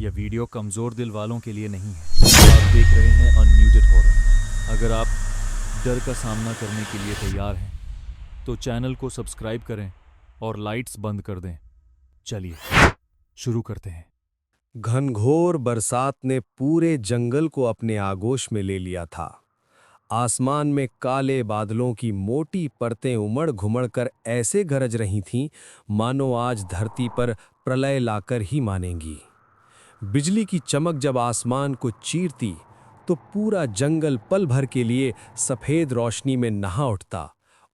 यह वीडियो कमज़ोर दिल वालों के लिए नहीं है। आप देख रहे हैं अनम्यूटेड हॉरर। अगर आप डर का सामना करने के लिए तैयार हैं तो चैनल को सब्सक्राइब करें और लाइट्स बंद कर दें। चलिए शुरू करते हैं। घनघोर बरसात ने पूरे जंगल को अपने आगोश में ले लिया था। आसमान में काले बादलों की मोटी परतें उमड़ घुमड़ कर ऐसे गरज रही थीं मानो आज धरती पर प्रलय लाकर ही मानेंगी। बिजली की चमक जब आसमान को चीरती तो पूरा जंगल पल भर के लिए सफेद रोशनी में नहा उठता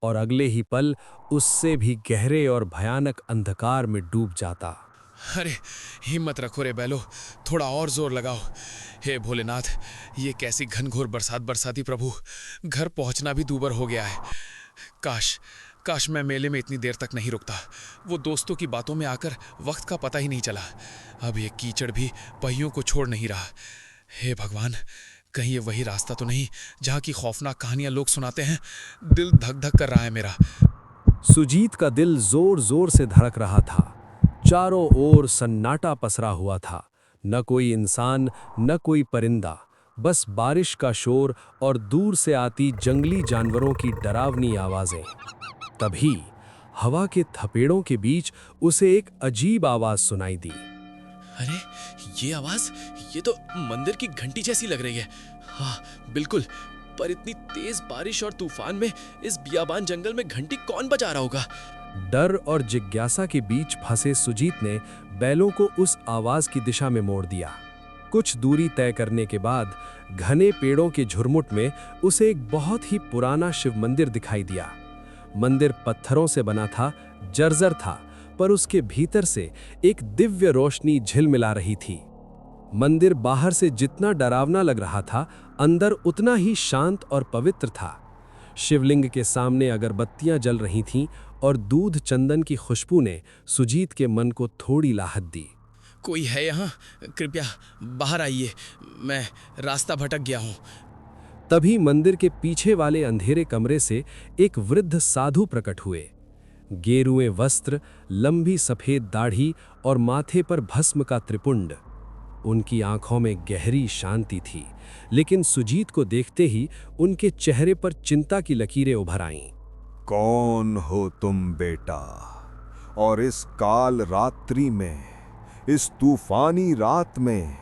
और अगले ही पल उससे भी गहरे और भयानक अंधकार में डूब जाता। अरे हिम्मत रखो रे बैलो, थोड़ा और जोर लगाओ। हे भोलेनाथ, ये कैसी घनघोर बरसात बरसाती प्रभु, घर पहुंचना भी दूभर हो गया है। काश काश मैं मेले में इतनी देर तक नहीं रुकता। वो दोस्तों की बातों में आकर वक्त का पता ही नहीं चला। अब ये कीचड़ भी पहियों को छोड़ नहीं रहा। हे भगवान, कहीं ये वही रास्ता तो नहीं जहाँ की खौफनाक कहानियां लोग सुनाते हैं। दिल धक धक कर रहा है मेरा। सुजीत का दिल जोर जोर से धड़क रहा था। चारों ओर सन्नाटा पसरा हुआ था। न कोई इंसान, न कोई परिंदा, बस बारिश का शोर और दूर से आती जंगली जानवरों की डरावनी आवाजें। तभी हवा के थपेड़ों के बीच उसे एक अजीब आवाज सुनाई दी। अरे ये आवाज, ये तो मंदिर की घंटी जैसी लग रही है। हाँ बिल्कुल, पर इतनी तेज बारिश और तूफान में इस बियाबान जंगल में घंटी कौन बजा रहा होगा? डर और जिज्ञासा के बीच फंसे सुजीत ने बैलों को उस आवाज की दिशा में मोड़ दिया। कुछ दूरी तय करने के बाद घने पेड़ों के झुरमुट में उसे एक बहुत ही पुराना शिव मंदिर दिखाई दिया। मंदिर पत्थरों से बना था, जर्जर था, पर उसके भीतर से एक दिव्य रोशनी झिलमिला रही थी। मंदिर बाहर से जितना डरावना लग रहा था, अंदर उतना ही शांत और पवित्र था। शिवलिंग के सामने अगरबत्तियां जल रही थीं और दूध चंदन की खुशबू ने सुजीत के मन को थोड़ी राहत दी। कोई है यहाँ? कृपया बाहर आइए, मैं रास्ता भटक गया हूँ। तभी मंदिर के पीछे वाले अंधेरे कमरे से एक वृद्ध साधु प्रकट हुए। गेरुए वस्त्र, लंबी सफेद दाढ़ी और माथे पर भस्म का त्रिपुंड। उनकी आंखों में गहरी शांति थी, लेकिन सुजीत को देखते ही उनके चेहरे पर चिंता की लकीरें उभर आईं। कौन हो तुम बेटा, और इस काल रात्रि में, इस तूफानी रात में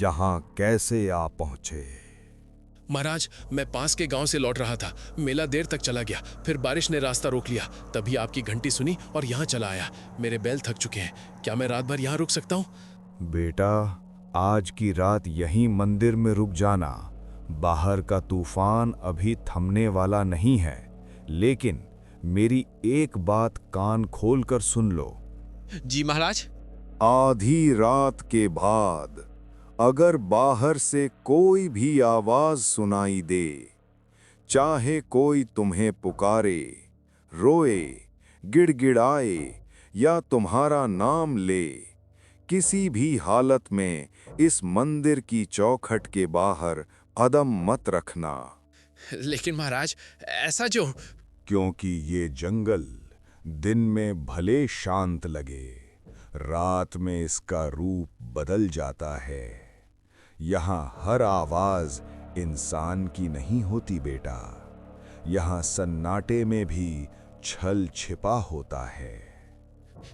यहाँ कैसे आ पहुँचे? महाराज, मैं पास के गांव से लौट रहा था। मेला देर तक चला गया, फिर बारिश ने रास्ता रोक लिया। तभी आपकी घंटी सुनी और यहाँ चला आया। मेरे बैल थक चुके हैं, क्या मैं रात भर यहाँ रुक सकता हूँ? बेटा, आज की रात यहीं मंदिर में रुक जाना। बाहर का तूफान अभी थमने वाला नहीं है, लेकिन मेरी एक बात कान खोलकर सुन लो। जी महाराज। आधी रात के बाद अगर बाहर से कोई भी आवाज सुनाई दे, चाहे कोई तुम्हें पुकारे, रोए, गिड़गिड़ाए या तुम्हारा नाम ले, किसी भी हालत में इस मंदिर की चौखट के बाहर कदम मत रखना। लेकिन महाराज, ऐसा जो? क्योंकि ये जंगल दिन में भले शांत लगे, रात में इसका रूप बदल जाता है। यहाँ हर आवाज इंसान की नहीं होती बेटा। यहाँ सन्नाटे में भी छल छिपा होता है।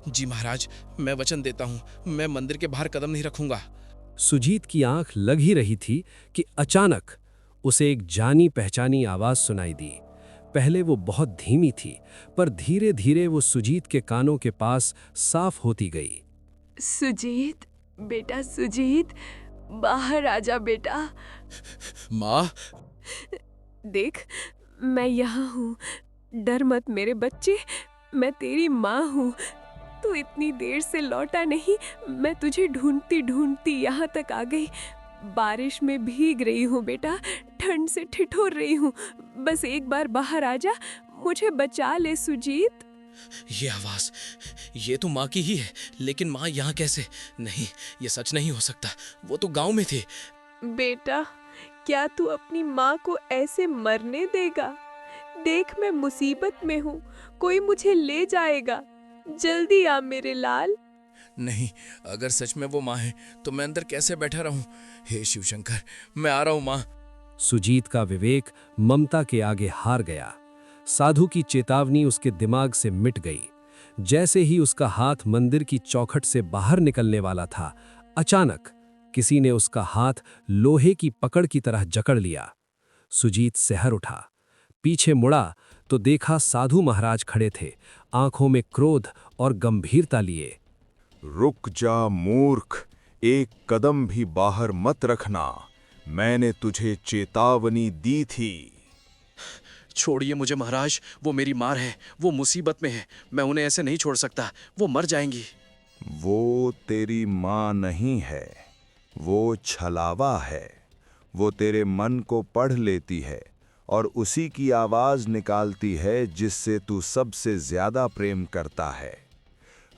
जी महाराज, मैं वचन देता हूँ, मैं मंदिर के बाहर कदम नहीं रखूंगा। सुजीत की आंख लग ही रही थी कि अचानक उसे एक जानी पहचानी आवाज सुनाई दी। पहले वो बहुत धीमी थी, पर धीरे धीरे वो सुजीत के कानों के पास साफ होती गई। सुजीत, बेटा सुजीत, बाहर आजा बेटा। माँ। देख, मैं यहाँ हूँ, डर मत मेरे बच्चे, मैं तेरी माँ हूँ। तू इतनी देर से लौटा नहीं, मैं तुझे ढूंढती ढूंढती यहाँ तक आ गई। बारिश में भीग रही हूँ बेटा, ठंड से ठिठुर रही हूँ। बस एक बार बाहर आजा, मुझे बचा ले सुजीत। ये आवाज, ये तो माँ की ही है, लेकिन माँ यहाँ कैसे? नहीं, ये सच नहीं हो सकता, वो तो गांव में थे। बेटा, क्या तू अपनी माँ को ऐसे मरने देगा? देख, मैं मुसीबत में हूँ, कोई मुझे ले जाएगा। जल्दी आ मेरे लाल। नहीं, अगर सच में वो माँ है तो मैं अंदर कैसे बैठा रहूं? हे शिवशंकर, मैं आ रहा हूं माँ। सुजीत का विवेक ममता के आगे हार गया। साधु की चेतावनी उसके दिमाग से मिट गई। जैसे ही उसका हाथ मंदिर की चौखट से बाहर निकलने वाला था, अचानक किसी ने उसका हाथ लोहे की पकड़ की तरह जकड़ लिया। सुजीत सहर उठा, पीछे मुड़ा तो देखा साधु महाराज खड़े थे, आंखों में क्रोध और गंभीरता लिए। रुक जा मूर्ख, एक कदम भी बाहर मत रखना। मैंने तुझे चेतावनी दी थी। छोड़िए मुझे महाराज, वो मेरी माँ है, वो मुसीबत में है, मैं उन्हें ऐसे नहीं छोड़ सकता, वो मर जाएंगी। वो तेरी माँ नहीं है, वो छलावा है। वो तेरे मन को पढ़ लेती है और उसी की आवाज निकालती है जिससे तू सबसे ज्यादा प्रेम करता है।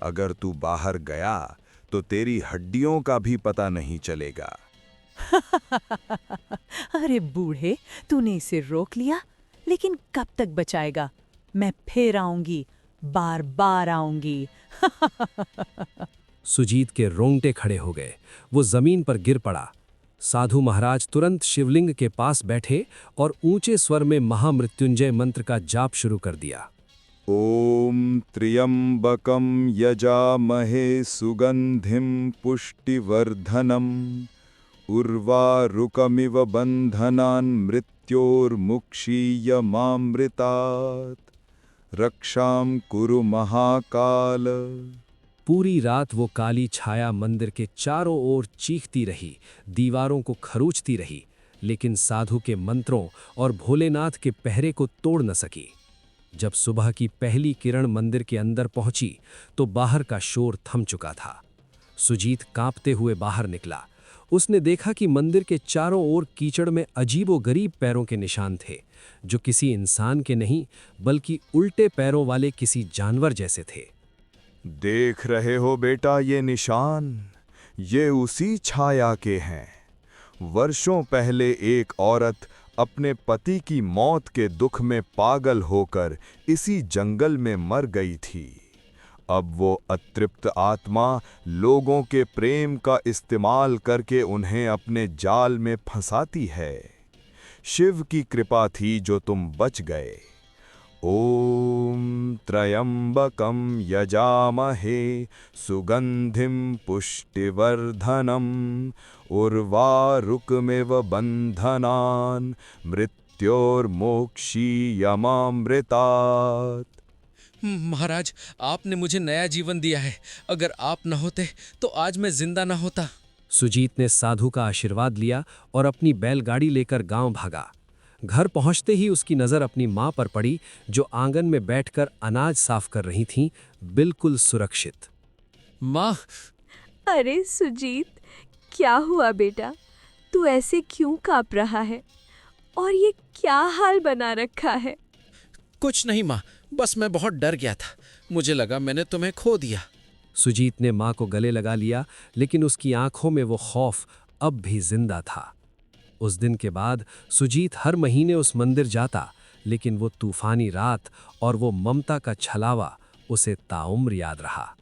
अगर तू बाहर गया तो तेरी हड्डियों का भी पता नहीं चलेगा। अरे बूढ़े, तूने इसे रोक लिया, लेकिन कब तक बचाएगा? मैं फिर आऊंगी, बार बार आऊंगी। सुजीत के रोंगटे खड़े हो गए। वो जमीन पर गिर पड़ा। साधु महाराज तुरंत शिवलिंग के पास बैठे और ऊंचे स्वर में महामृत्युंजय मंत्र का जाप शुरू कर दिया। ओम त्र्यंबकम यजामहे सुगंधिम पुष्टिवर्धनम उर्वारुकमिव बंधनान् मृत्योर्मुक्षीयमामृतात् रक्षां कुरु महाकाल। पूरी रात वो काली छाया मंदिर के चारों ओर चीखती रही, दीवारों को खरोंचती रही, लेकिन साधु के मंत्रों और भोलेनाथ के पहरे को तोड़ न सकी। जब सुबह की पहली किरण मंदिर के अंदर पहुंची तो बाहर का शोर थम चुका था। सुजीत कांपते हुए बाहर निकला। उसने देखा कि मंदिर के चारों ओर कीचड़ में अजीबोगरीब पैरों के निशान थे, जो किसी इंसान के नहीं बल्कि उल्टे पैरों वाले किसी जानवर जैसे थे। देख रहे हो बेटा ये निशान? ये उसी छाया के हैं। वर्षों पहले एक औरत अपने पति की मौत के दुख में पागल होकर इसी जंगल में मर गई थी। अब वो अतृप्त आत्मा लोगों के प्रेम का इस्तेमाल करके उन्हें अपने जाल में फंसाती है। शिव की कृपा थी जो तुम बच गए। ओम त्र्यंबकम यजामहे सुगंधिम पुष्टिवर्धनम उर्वारुकमिव बंधनान् मृत्योर्मोक्षीयमामृतात्। महाराज, आपने मुझे नया जीवन दिया है। अगर आप न होते तो आज मैं जिंदा न होता। सुजीत ने साधु का आशीर्वाद लिया और अपनी बैलगाड़ी लेकर गांव भागा। घर पहुंचते ही उसकी नजर अपनी मां पर पड़ी, जो आंगन में बैठकर अनाज साफ कर रही थीं, बिल्कुल सुरक्षित। माँ। अरे सुजीत, क्या हुआ बेटा? तू ऐसे क्यों कांप रहा है? और ये क्या हाल बना रखा है? कुछ नहीं माँ, बस मैं बहुत डर गया था, मुझे लगा मैंने तुम्हें खो दिया। सुजीत ने मां को गले लगा लिया, लेकिन उसकी आंखों में वो खौफ अब भी जिंदा था। उस दिन के बाद सुजीत हर महीने उस मंदिर जाता, लेकिन वो तूफानी रात और वो ममता का छलावा उसे ताउम्र याद रहा।